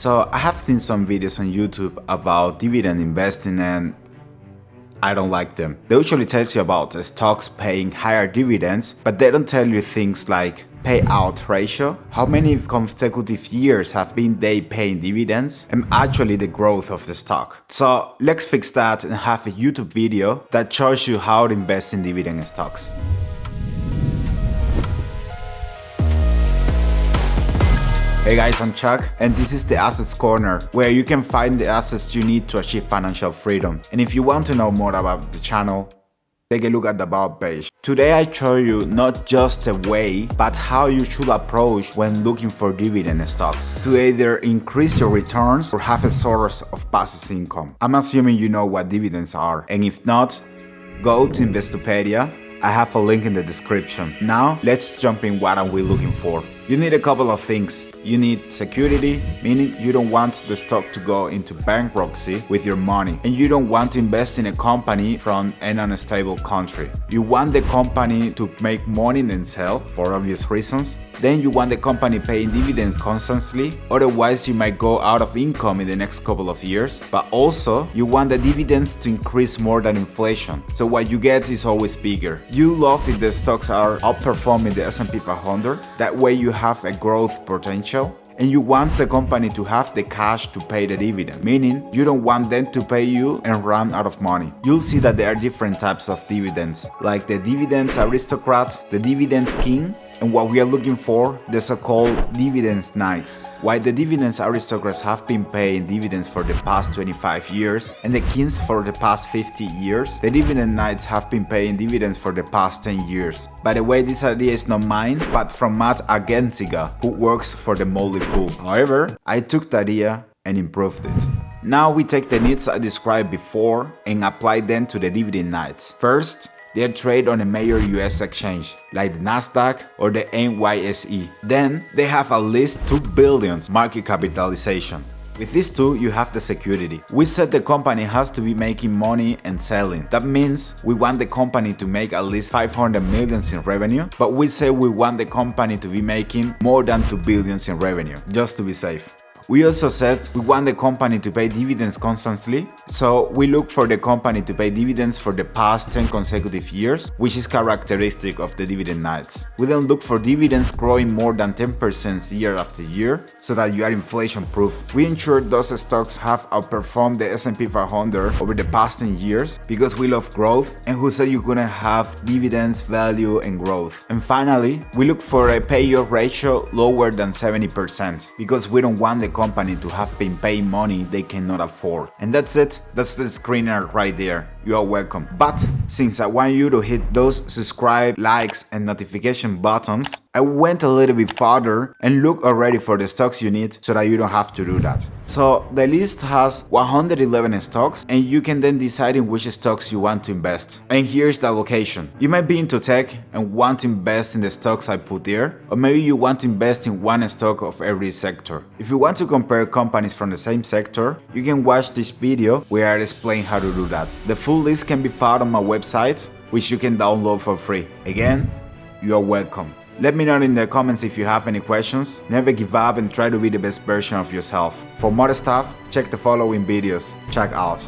So I have seen some videos on YouTube about dividend investing and I don't like them. They usually tell you about stocks paying higher dividends, but they don't tell you things like payout ratio, how many consecutive years have been they paying dividends, and actually the growth of the stock. So let's fix that and have a YouTube video that shows you how to invest in dividend stocks. Hey guys, I'm Chuck and this is the Assets Corner, where you can find the assets you need to achieve financial freedom. And if you want to know more about the channel, take a look at the About page. Today I show you not just a way, but how you should approach when looking for dividend stocks to either increase your returns or have a source of passive income. I'm assuming you know what dividends are, and if not, go to Investopedia. I have a link in the description. Now let's jump in. What are we looking for? You need a couple of things. You need security, meaning you don't want the stock to go into bankruptcy with your money, and you don't want to invest in a company from an unstable country. You want the company to make money and sell for obvious reasons. Then you want the company paying dividends constantly, otherwise you might go out of income in the next couple of years. But also you want the dividends to increase more than inflation, so what you get is always bigger. You love if the stocks are outperforming the S&P 500, that way you have a growth potential. And you want the company to have the cash to pay the dividend, meaning you don't want them to pay you and run out of money. You'll see that there are different types of dividends, like the Dividend Aristocrats, the Dividend King, and what we are looking for, the so-called Dividend Knights. While the Dividend Aristocrats have been paying dividends for the past 25 years and the Kings for the past 50 years, the Dividend Knights have been paying dividends for the past 10 years. By the way, this idea is not mine, but from Matt Agenziga, who works for the Motley Fool. However, I took the idea and improved it. Now we take the needs I described before and apply them to the Dividend Knights. First, they trade on a major US exchange, like the Nasdaq or the NYSE. Then, they have at least 2 billion market capitalization. With these two, you have the security. We said the company has to be making money and selling. That means we want the company to make at least 500 million in revenue, but we say we want the company to be making more than 2 billion in revenue, just to be safe. We also said we want the company to pay dividends constantly, so we look for the company to pay dividends for the past 10 consecutive years, which is characteristic of the Dividend Knights. We then look for dividends growing more than 10% year after year, so that you are inflation proof. We ensure those stocks have outperformed the S&P 500 over the past 10 years, because we love growth, and who said you're gonna have dividends, value, and growth. And finally, we look for a payout ratio lower than 70%, because we don't want the company to have been paying money they cannot afford. And that's it. That's the screener right there. You are welcome. But since I want you to hit those subscribe, likes, and notification buttons, I went a little bit farther and look already for the stocks you need so that you don't have to do that. So the list has 111 stocks, and you can then decide in which stocks you want to invest. And here's the location. You might be into tech and want to invest in the stocks I put there, or maybe you want to invest in one stock of every sector. If you want to compare companies from the same sector, you can watch this video where I explain how to do that. The full list can be found on my website, which you can download for free. Again, you are welcome. Let me know in the comments if you have any questions. Never give up and try to be the best version of yourself. For more stuff, check the following videos. Check out.